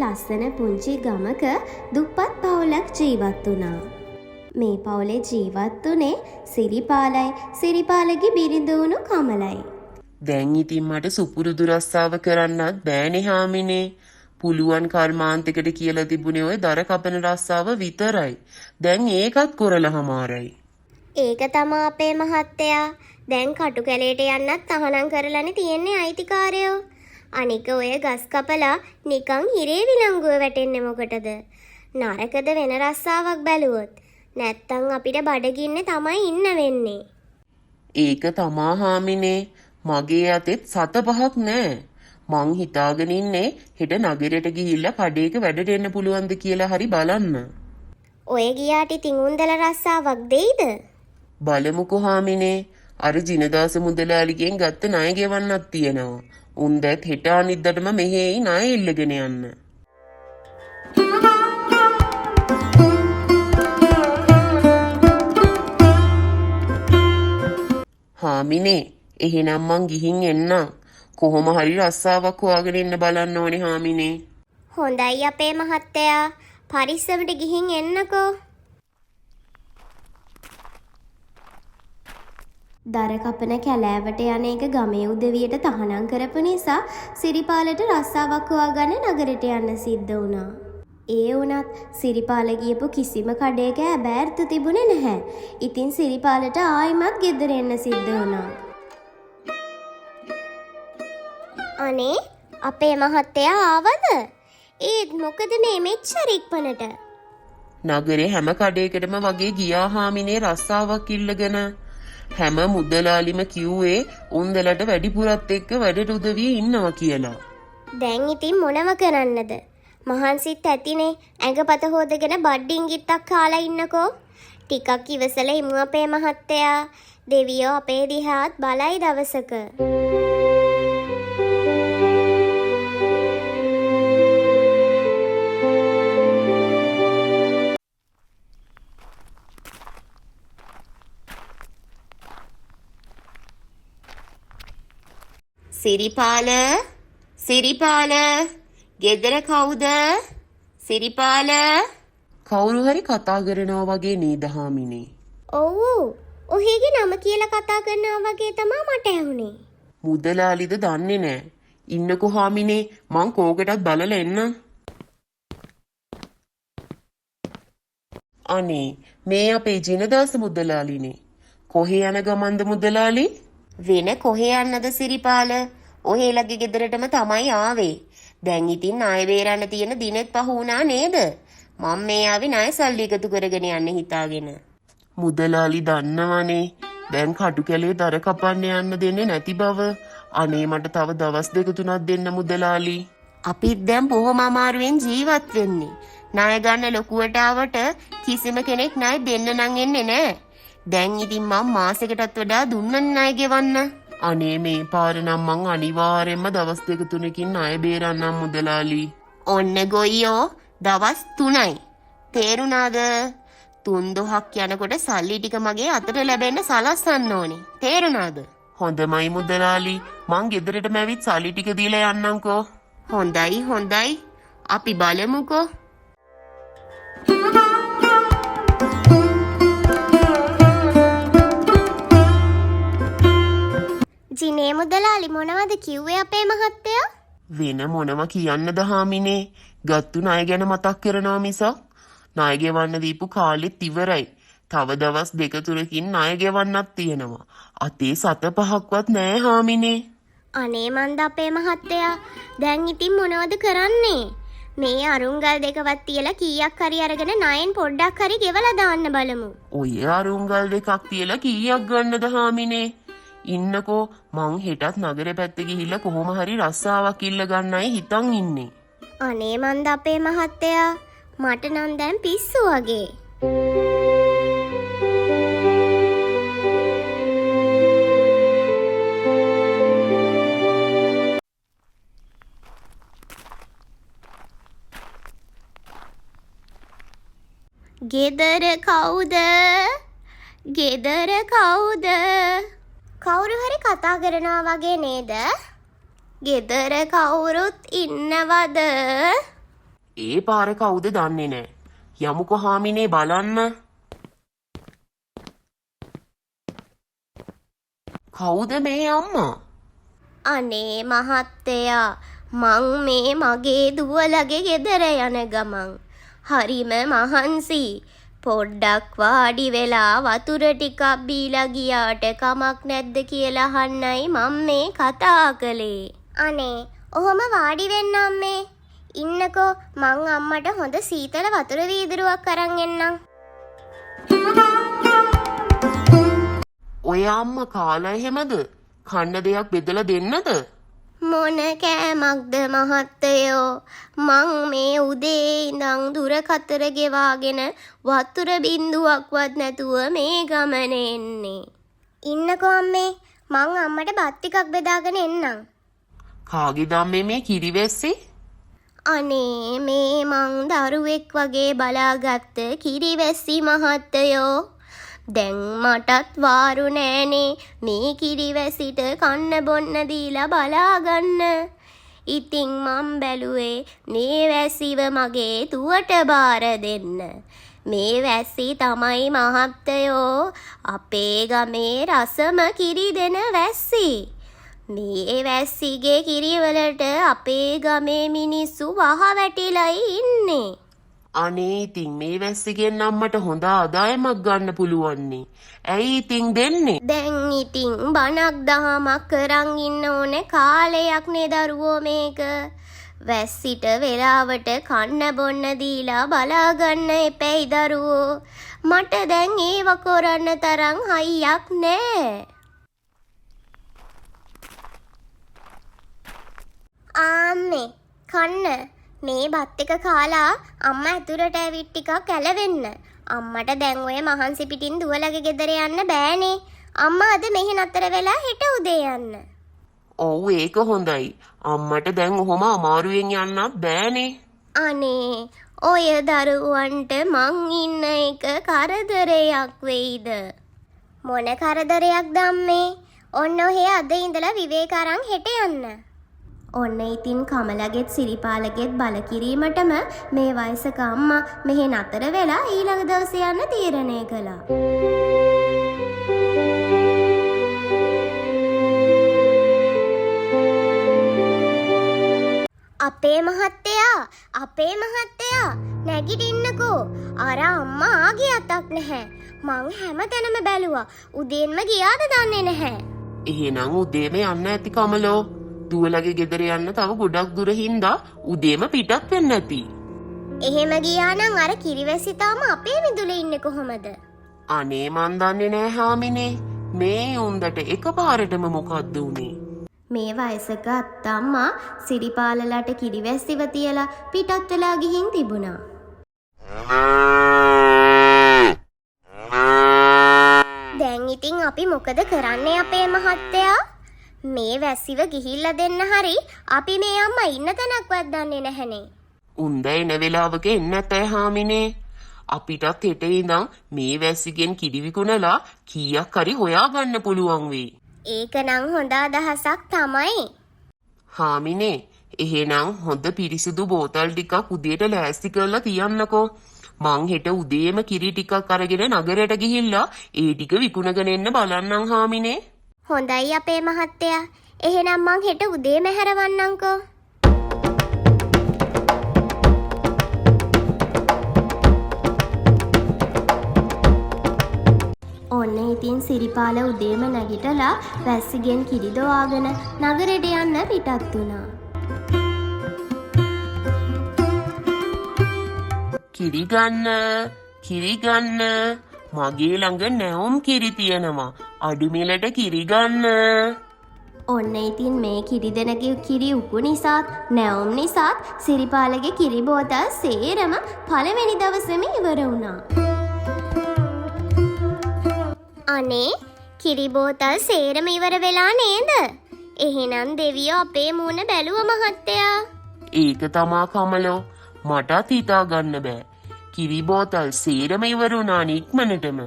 ලස්සන පුංචි ගමක දුප්පත් පවුලක් ජීවත් වුණා. මේ පවුලේ ජීවත් වුණේ සිරිපාලයි සිරිපාලගේ බිරිඳ වුණු කමලයි. දැන් ඉතින් මට සුපුරුදු රස්සාව කරන්නත් බෑනේ හාමිනේ. පුළුවන් කර්මාන්තයකට කියලා තිබුණේ ඔය දර කපන රස්සාව විතරයි. දැන් ඒකත් කරලා හමාරයි. ඒක තමා අපේ මහත්තයා. දැන් කටු කැලේට යන්නත් තහනම් කරලානේ තියෙන්නේ අයිතිකාරයෝ. අනික ඔය ගස් කපලා නිකන් හිරේ විලංගුව වැටෙන්නේ මොකටද? නරකද වෙන රස්සාවක් බැලුවොත්. නැත්තම් අපිට බඩගින්නේ තමයි ඉන්න වෙන්නේ. ඒක තමා හාමිනේ. මගේ අතෙත් 7-5ක් නෑ. මං හිතාගෙන ඉන්නේ හෙට නගරයට ගිහිල්ලා කඩේක වැඩට එන්න පුළුවන්ද කියලා හරි බලන්න. ඔය ගියාට ඉතින් උන්දල රස්සාවක් දෙයිද? බලමුකෝ හාමිනේ. අර ජිනදාස මුදලාලිගෙන් ගත්ත ණය ගෙවන්නක් තියෙනවා. උන් දැත් හෙට අනිද්දාටම මෙහෙයි ණය ඉල්ලගෙන යන්න. හාමිනේ, එහෙනම් මං ගිහින් එන්නම්. කොහොම හරි රස්සාවක් හොයාගෙන ඉන්න බලන්න ඕනේ හාමිනේ. හොඳයි අපේ මහත්තයා. පරිස්සමට ගිහින් එන්නකෝ. දර කපන කැලෑවට යන එක ගමේ උදවියට තහනම් කරපු නිසා සිරිපාලට රස්සාවක් හොයාගන්න නගරයට යන්න සිද්ධ වුණා. ඒ වුණත් සිරිපාල ගියපු කිසිම කඩේක ඇබෑර්ථ තිබුණේ නැහැ. ඉතින් සිරිපාලට ආයිමත් ගෙදර එන්න සිද්ධ වුණා. අනේ අපේ මහත්තයා ආවද? ඒත් මොකද මේ මෙච්චර ඉක්මනට? නගරේ හැම කඩේකටම වගේ ගියා හාමිනේ රස්සාවක් ඉල්ලගෙන. හැම මුදලාලිම කිව්වේ උන්දලට වැඩිපුරත් එක්ක වැඩට උදවිය ඉන්නවා කියලා. දැන් ඉතින් මොනව කරන්නද? මහන්සිත් ඇතිනේ. ඇඟපත හොදගෙන බඩින් ගිත්තක් කාලා ඉන්නකෝ. ටිකක් ඉවසලා ඉමු අපේ මහත්තයා. දෙවියෝ අපේ දිහාත් බලයි දවසක. සිරිපාල, සිරිපාල, ගෙදර කවුද? සිරිපාල. කවුරු හරි කතා කරනවා වගේ නේද හාමිනේ? ඔව්. ඔහේගේ නම කියලා කතා කරනවා වගේ තමයි මට ඇහුනේ. මුදලාලිද දන්නේ නෑ. ඉන්නකෝ හාමිනේ, මං කෝකටත් බලලා එන්න. අනේ මේ අපේ ජිනදාස මුදලාලිනේ. කොහේ යන ගමන්ද මුදලාලි? වෙන කොහේ යන්නද සිරිපාල? ඔහෙලගේ ගෙදරටම තමයි ආවේ. දැන් ඉතින් ණය බේරන්න තියෙන දිනෙත් පහ වුණා නේද? මම මේ ආවේ ණය සල්ලි එකතු කරගෙන යන්න හිතාගෙන. මුදලාලි දන්නවනේ දැන් කටු කැලේ දර කපන්න යන්න දෙන්නේ නැති බව. අනේ මට තව දවස් 2-3ක් දෙන්න මුදලාලි. අපිත් දැන් බොහොම අමාරුවෙන් ජීවත් වෙන්නේ. ණය ගන්න ලොකුවට ආවට කිසිම කෙනෙක් ණය දෙන්න නම් එන්නේ නැහැ. දැන් ඉතින් මම මාසෙකටත් වඩා දුන්නන් ණය ගෙවන්න. අනේ මේ පාර නම් මං අනිවාර්යෙන්ම දවස් 2-3කින් ණය බේරන්නම් මුදලාලි. ඔන්න ගොයියෝ දවස් 3යි. තේරුණාද? 3-2ක් යනකොට සල්ලි ටික මගේ අතට ලැබෙන්න සලස්සන්න ඕනේ. තේරුණාද? හොඳමයි මුදලාලි. මං ගෙදරටම ඇවිත් සල්ලි ටික දීලා යන්නම්කෝ. හොඳයි හොඳයි. අපි බලමුකෝ. ජිනේ මුදලාලි මොනවද කිව්වේ අපේ මහත්තයා? වෙන මොනව කියන්නද හාමිනේ? ගත්තු ණය ගැන මතක් කරනවා මිසක් ණය ගෙවන්න දීපු කාලෙත් ඉවරයි. තව දවස් 2-3කින් ණය ගෙවන්නත් තියෙනවා. අතේ 7-5ක්වත් නෑ හාමිනේ. අනේ මන්ද අපේ මහත්තයා. දැන් ඉතින් මොනවද කරන්නේ? මේ අරුංගල් දෙකවත් තියලා කීයක් හරි අරගෙන ණයෙන් පොඩ්ඩක් හරි ගෙවලා දාන්න බලමු. ඔය අරුංගල් දෙකක් තියලා කීයක් ගන්නද හාමිනේ? ඉන්නකෝ මං හෙටත් නගරේ පැත්තේ ගිහිල්ලා කොහොම හරි රස්සාවක් ඉල්ල ගන්නයි හිතන් ඉන්නේ. අනේ මන්ද අපේ මහත්තයා. මට නම් දැන් පිස්සු වගේ. ගෙදර කවුද? ගෙදර කවුද? කවුරු හරි කතා කරනවා වගේ නේද? ගෙදර කවුරුත් ඉන්නවද? ඒ පාර කවුද දන්නේ නෑ. යමුකෝ හාමිනේ බලන්න. කවුද මේ අම්මා? අනේ මහත්තයා, මං මේ මගේ දුවලගේ ගෙදර යන ගමන් හරිම මහන්සි. පොඩ්ඩක් වාඩි වෙලා වතුර ටිකක් බීලා ගියාට කමක් නැද්ද කියලා අහන්නයි මම මේ කතා කළේ. අනේ ඔහොම වාඩි වෙන්න අම්මේ. ඉන්නකෝ, මං අම්මට හොඳ සීතල වතුර වීදුරුවක් අරන් එන්නම්. ඔය අම්මා කාලා එහෙමද? කන්න දෙයක් බෙදලා දෙන්නද? මොන කෑමක්ද මහත්තයෝ, මං මේ උදේ ඉඳන් දුර කතර ගෙවාගෙන වතුර බින්දුවක්වත් නැතුව මේ ගමන එන්නේ. ඉන්නකෝ අම්මේ, මං අම්මට බත් ටිකක් බෙදාගෙන එන්නම්. කාගේද අම්මේ මේ කිරිවැස්සේ? අනේ මේ මං දරුවෙක් වගේ බලාගත්ත කිරිවැස්සි මහත්තයෝ. දැන් මටත් වාරු නෑනේ මේ කිරිවැසිට කන්න බොන්න දීලා බලාගන්න. ඉතින් මං බැලුවේ මේ වැසිව මගේ දුවට බාර දෙන්න. මේ වැස්සි තමයි මහත්තයෝ අපේ ගමේ රසම කිරි දෙන වැස්සි. මේ වැස්සිගේ කිරිවලට අපේ ගමේ මිනිස්සු වහ වැටිලයි ඉන්නේ. අනේ ඉතින් මේ වැස්සිගෙන් අම්මට හොඳ ආදායමක් ගන්න පුළුවන්නේ. ඇයි ඉතින් දෙන්නේ? දැන් ඉතින් බණක් දහමක් කරන් ඉන්න ඕනේ කාලයක් නේ දරුවෝ මේක. වැස්සිට වෙලාවට කන්න බොන්න දීලා බලාගන්න එපැයි දරුවෝ. මට දැන් ඒව කරන්න තරම් හයියක් නෑ. ආම්මේ කන්න මේ බත් එක කාලා අම්මා ඇතුළට ඇවිත් ටිකක් ඇලවෙන්න. අම්මට දැන් ඔය මහන්සි පිටින් දුවලගේ ගෙදර යන්න බෑනේ. අම්මා අද මෙහි නතර වෙලා හෙට උදේ යන්න. ඔව් ඒක හොඳයි. අම්මට දැන් ඔහොම අමාරුවෙන් යන්නත් බෑනේ. අනේ ඔය දරුවන්ට මං ඉන්න එක කරදරයක් වෙයිද? මොන කරදරයක්ද අම්මේ? ඔන්න ඔහේ අද ඉඳලා විවේක අරන් හෙට යන්න. ඔන්න ඉතින් කමලගෙත් සිරිපාලගෙත් බල කිරීමටම මේ වයසක අම්මා මෙහි නතර වෙලා ඊළඟ දවසේ යන්න තීරණය කළා. අපේ මහත්තයා නැගිටින්නකෝ. අර අම්මා ආගේ අතක් නැහැ. මං හැමතැනම බැලුවා. උදේන්ම ගියාද දන්නේ නැහැ. එහෙනම් උදේම යන්න ඇති කමලෝ. දුවලගේ ගෙදර යන්න තව ගොඩක් දුර හින්දා උදේම පිටත් වෙන්න ඇති. එහෙම ගියා නම් අර කිරිවැසි තාම අපේ මිදුලේ ඉන්නේ කොහමද? අනේ මන් දන්නේ නෑ හාමිනේ. මේ උන්දට එකපාරටම මොකද්ද උනේ? මේ වයසක අත්තම්මා සිරිපාලලට කිරිවැස්සිව තියලා පිටත් වෙලා ගිහින් තිබුණා. දැන් ඉතින් අපි මොකද කරන්නේ අපේ මහත්තයා? මේ වැස්සිව ගිහිල්ලා දෙන්න හරි අපි මේ අම්මා ඉන්න තැනක්වත් දන්නේ නැහනේ. උන්ද එන වෙලාවක එන්න ඇතයි හාමිනේ. අපිටත් හෙට ඉඳන් මේ වැස්සිගෙන් කිරි විකුණලා කීයක් හරි හොයාගන්න පුළුවන් වෙයි. ඒක නම් හොඳ අදහසක් තමයි. හාමිනේ, එහෙනම් හොඳ පිරිසිදු බෝතල් ටිකක් උදේට ලෑස්ති කරලා තියන්නකෝ. මං හෙට උදේම කිරි ටිකක් අරගෙන නගරයට ගිහිල්ලා ඒ ටික විකුණගෙන එන්න බලන්නම් හාමිනේ. හොඳයි අපේ මහත්තයා. එහෙනම් මං හෙට උදේම හැරවන්නම්කෝ. ඔන්න ඉතින් සිරිපාල උදේම නැගිටලා වැස්සිගෙන් කිරි දොවාගෙන නගරයට යන්න පිටත් වුණා. කිරි ගන්න. මගේ ළඟ නැවුම් කිරි තියෙනවා. අඩු මිලට කිරි ගන්න. ඔන්න ඉතින් මේ කිරි දෙනගේ කිරි උකු නිසාත් නැවුම් නිසාත් සිරිපාලගේ කිරි බෝතල් සේරම පළවෙනි දවසේම ඉවර වුණා. අනේ කිරි බෝතල් සේරම ඉවර වෙලා නේද? එහෙනම් දෙවියෝ අපේ මූණ බැලුව මහත්තයා. ඒක තමා කමලෝ. මටත් හිතා ගන්න බෑ. කිරි බෝතල් සේරම ඉවර වුණා ඉක්මනටම.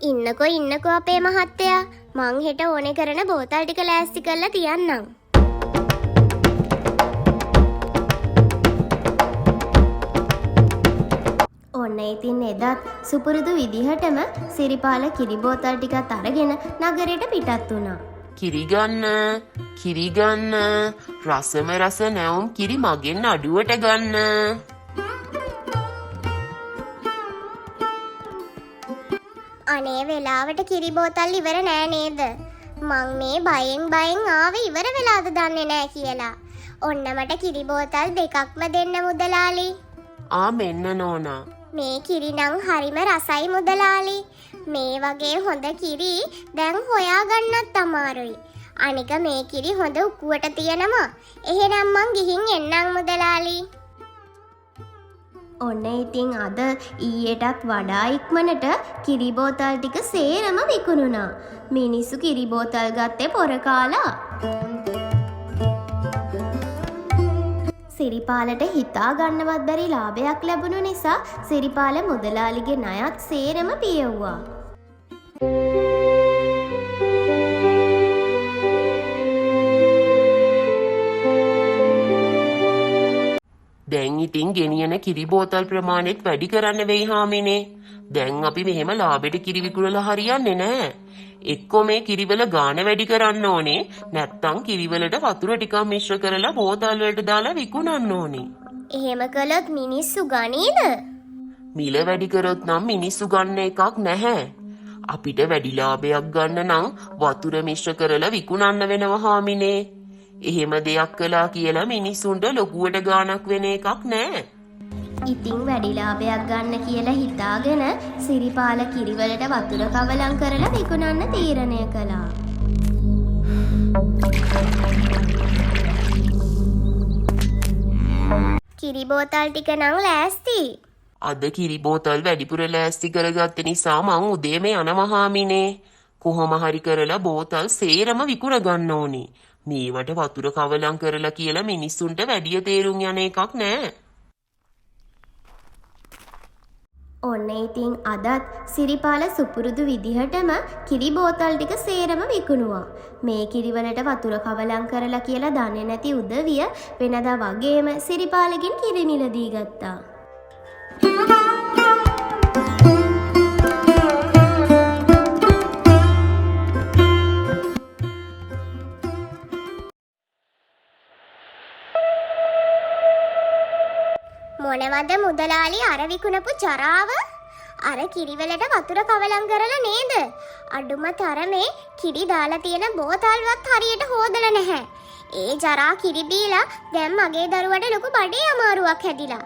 ඉන්නකෝ අපේ මහත්තයා. මං හෙට ඕනේ කරන බෝතල් ටික ලෑස්ති කරලා තියන්නම්. ඉතින් එදත් සුපුරුදු විදිහටම සිරිපාල කිරි බෝතල් ටිකත් අරගෙන නගරයට පිටත් වුණා. කිරි ගන්න රසම රස නැවුම් කිරි මගෙන් අඩුවට ගන්න. අනේ වෙලාවට කිරි බෝතල් ඉවර නෑ නේද? මං මේ බයෙන් ආවේ ඉවර වෙලාද දන්නේ නෑ කියලා. ඔන්න මට කිරි බෝතල් දෙකක්ම දෙන්න මුදලාලි. මෙන්න නෝනා. මේ කිරි නම් හරිම රසයි මුදලාලි. මේ වගේ හොඳ කිරි දැන් හොයාගන්නත් අමාරුයි. අනික මේ කිරි හොඳ උකුවට තියෙනවා. එහෙනම් මං ගිහින් එන්නම් මුදලාලි. ඔන්න ඉතින් අද ඊයටත් වඩා ඉක්මනට කිරි බෝතල් ටික සේරම විකුණුණා. මිනිස්සු කිරි බෝතල් ගත්තේ පොර කාලා. සිරිපාලට හිතා ගන්නවත් බැරි ලාභයක් ලැබුණු නිසා සිරිපාල මුදලාලිගේ ණයත් සේරම පියවුවා. දැන් ඉතින් ගෙනියන කිරි බෝතල් ප්‍රමාණෙත් වැඩි කරන්න වෙයි හාමිනේ. දැන් අපි මෙහෙම ලාභෙට කිරි විකුණලා හරියන්නේ නැහැ. එක්කෝ මේ කිරිවල ගාණ වැඩි කරන්න ඕනේ, නැත්තම් කිරිවලට වතුර ටිකක් මිශ්‍ර කරලා බෝතල් වලට දාලා විකුණන්න ඕනේ. එහෙම කළොත් මිනිස්සු ගනීද? මිල වැඩි කරොත් නම් මිනිස්සු ගන්න එකක් නැහැ. අපිට වැඩි ලාභයක් ගන්න නම් වතුර මිශ්‍ර කරලා විකුණන්න වෙනවා හාමිනේ. එහෙම දෙයක් කළා කියලා මිනිස්සුන්ට ලොකුවට ගාණක් වෙන එකක් නෑ. ඉතින් වැඩි ලාභයක් ගන්න කියලා හිතාගෙන සිරිපාල කිරිවලට වතුර කවලම් කරලා විකුණන්න තීරණය කළා. කිරි බෝතල් ටික නම් ලෑස්ති. අද කිරි බෝතල් වැඩිපුර ලෑස්ති කරගත්ත නිසා මං උදේම යනවා හාමිනේ. කොහොම හරි කරලා බෝතල් සේරම විකුණ ගන්න ඕනේ. මේවට වතුර කවලම් කරලා කියලා මිනිස්සුන්ට වැඩි තේරුම් යන එකක් නෑ. ඔන්න ඉතින් අදත් සිරිපාල සුපුරුදු විදිහටම කිරි බෝතල් ටික සේරම විකුණුවා. මේ කිරිවලට වතුර කවලම් කරලා කියලා දන්නේ නැති උදවිය වෙනදා වගේම සිරිපාලගෙන් කිරි මිලදී ගත්තා. මොනවද මුදලාලි අර විකුණපු ජරාව? අර කිරිවලට වතුර කවලම් කරලා නේද? අඩුම තරමේ කිරි දාලා තියෙන බෝතල්වත් හරියට හොදලා නැහැ. ඒ ජරා කිරි බීලා දැන් මගේ දරුවට ලොකු බඩේ අමාරුවක් හැදිලා.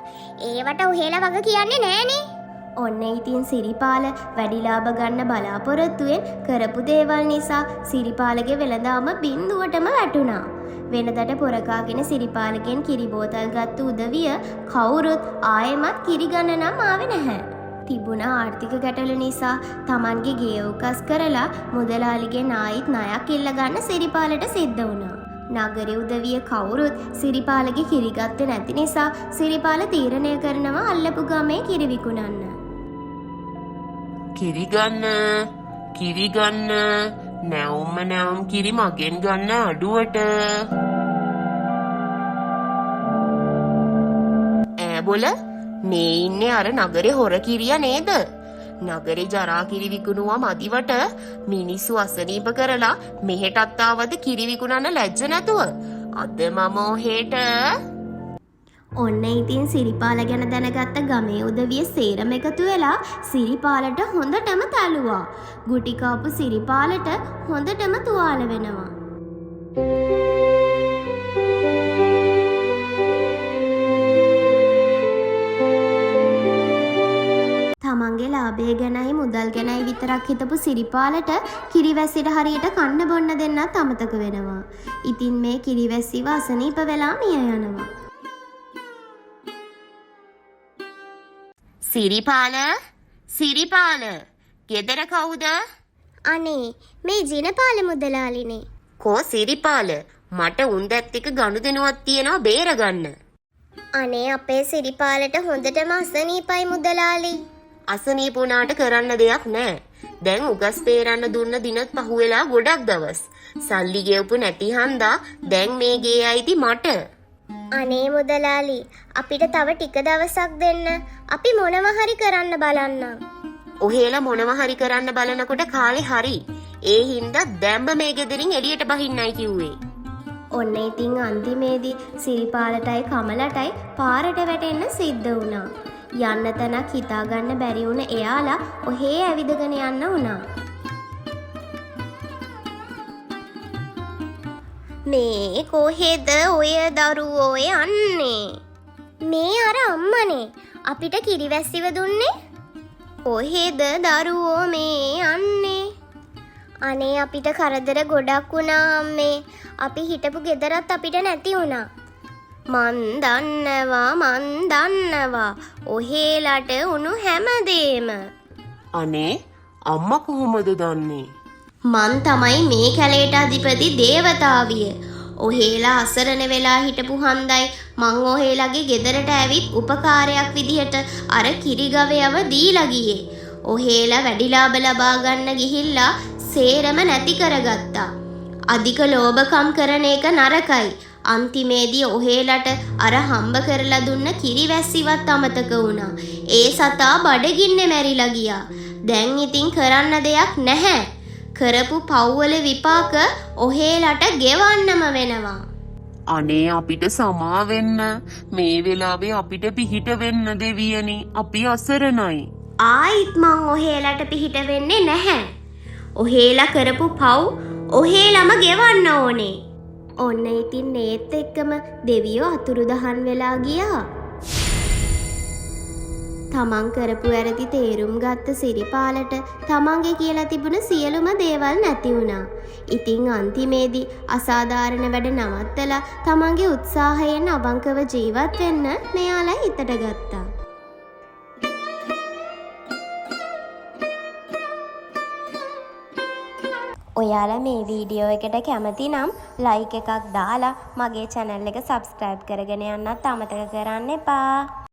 ඒවට ඔහෙලා වග කියන්නේ නෑනේ. ඔන්න ඉතින් සිරිපාල වැඩි ලාභ ගන්න බලාපොරොත්තුවෙන් කරපු දේවල් නිසා සිරිපාලගේ වෙළඳාම බිඳුවටම වැටුණා. වෙනදට පොරකාගෙන සිරිපාලගෙන් කිරි බෝතල් ගත්තු උදවිය කවුරුත් ආයෙමත් කිරි ගන්න නම් ආවේ නැහැ. තිබුණ ආර්ථික ගැටලු නිසා Tamanගේ ගේ උකස් කරලා මුදලාලිගෙන් ආයිත් ණයක් ඉල්ල ගන්න සිරිපාලට සිද්ධ වුණා. නගරේ උදවිය කවුරුත් සිරිපාලගේ කිරි ගත්තේ නැති නිසා සිරිපාල තීරණය කරනවා අල්ලපු ගමේ කිරි විකුණන්න. කිරි ගන්න නැවුම් කිරි මගෙන් ගන්න අඩුවට. බොල මේ ඉන්නේ අර නගරේ හොර කිරිය නේද? නගරේ ජරා කිරි විකුණුවා මදිවට මිනිස්සු අසනීප කරලා මෙහෙටත් ආවද කිරි විකුණන්න ලැජ්ජ නැතුව. අද මම ඔහෙට. ඔන්න ඉතින් සිරිපාල ගැන දැනගත්ත ගමේ උදවිය සේරම එකතු වෙලා සිරිපාලට හොඳටම තැළුවා. ගුටි කාපු සිරිපාලට හොඳටම තුවාල වෙනවා. තමන්ගේ ලාභය ගැනයි මුදල් ගැනයි විතරක් හිතපු සිරිපාලට කිරිවැසිට හරියට කන්න බොන්න දෙන්නත් අමතක වෙනවා. ඉතින් මේ කිරිවැසිව අසනීප වෙලා මිය යනවා. සිරිපාල ගෙදර කවුද? අනේ මේ ජිනපාල මුදලාලිනේ. කෝ සිරිපාල මට උන්දැත් එක ගනුදෙනුවක් තියෙනවා බේරගන්න. අනේ අපේ සිරිපාලට හොඳටම අසනීපයි මුදලාලි. අසනීප වුණාට කරන්න දෙයක් නෑ. දැන් උගස් පේරන්න දුන්න දිනත් පහුවෙලා ගොඩක් දවස්. සල්ලි ගෙවපු නැති හන්දා දැන් මේ ගේ අයිති මට. අනේ මුදලාලි අපිට තව ටික දවසක් දෙන්න. අපි මොනවා හරි කරන්න බලන්නම්. ඔහෙලා මොනවා හරි කරන්න බලනකොට කාලේ හරි. ඒ හින්දා දැම්බ මේ ගෙදරින් එළියට බහින්නයි කිව්වේ. ඔන්න ඉතින් අන්තිමේදී සිරිපාලටයි කමලටයි පාරට වැටෙන්න සිද්ධ වුණා. යන්න තැනක් හිතාගන්න බැරි වුණ එයාලා ඔහේ ඇවිදගෙන යන්න වුණා. මේ කොහෙද ඔය දරුවෝ යන්නේ? මේ අර අම්මනේ අපිට කිරිවැස්සිව දුන්නේ. කොහෙද දරුවෝ මේ යන්නේ? අනේ අපිට කරදර ගොඩක් වුණා අම්මේ. අපි හිටපු ගෙදරත් අපිට නැති වුණා. මන් දන්නවා ඔහෙලට උණු හැමදේම. අනේ අම්මා කොහොමද දන්නේ? මං තමයි මේ කැලේට අධිපති දේවතාවිය. ඔහෙලා අසරණ වෙලා හිටපු හන්දයි මං ඔහෙලාගේ ගෙදරට ඇවිත් උපකාරයක් විදිහට අර කිරිගවයව දීලා ගියේ. ඔහෙලා වැඩිලාභ ලබා ගන්න ගිහිල්ලා සේරම නැති කරගත්තා. අධික ලෝභකම් කරන එක නරකයි. අන්තිමේදී ඔහෙලට අර හම්බ කරලා දුන්න කිරිවැස්සිවත් අමතක වුණා. ඒ සතා බඩගින්නේ මැරිලා ගියා. දැන් ඉතින් කරන්න දෙයක් නැහැ. කරපු පව්වල විපාක ඔහෙලට ගෙවන්නම වෙනවා. අනේ අපිට සමා වෙන්න. මේ වෙලාවේ අපිට පිහිට වෙන්න දෙවියනේ. අපි අසරණයි. ආයිත් මං ඔහෙලට පිහිට වෙන්නේ නැහැ. ඔහෙලා කරපු පව් ඔහෙලම ගෙවන්න ඕනේ. ඔන්න ඉතින් ඒත් එක්කම දෙවියෝ අතුරුදහන් වෙලා ගියා. තමන් කරපු වැරදි තේරුම් ගත්ත සිරිපාලට තමන්ගේ කියලා තිබුණ සියලුම දේවල් නැති වුණා. ඉතින් අන්තිමේදී අසාධාරණ වැඩ නවත්තලා තමන්ගේ උත්සාහයෙන් අවංකව ජීවත් වෙන්න මෙයාලා හිතට ගත්තා. ඔයාලා මේ වීඩියෝ එකට කැමති නම් ලයික් එකක් දාලා මගේ channel එක subscribe කරගෙන යන්නත් අමතක කරන්න එපා.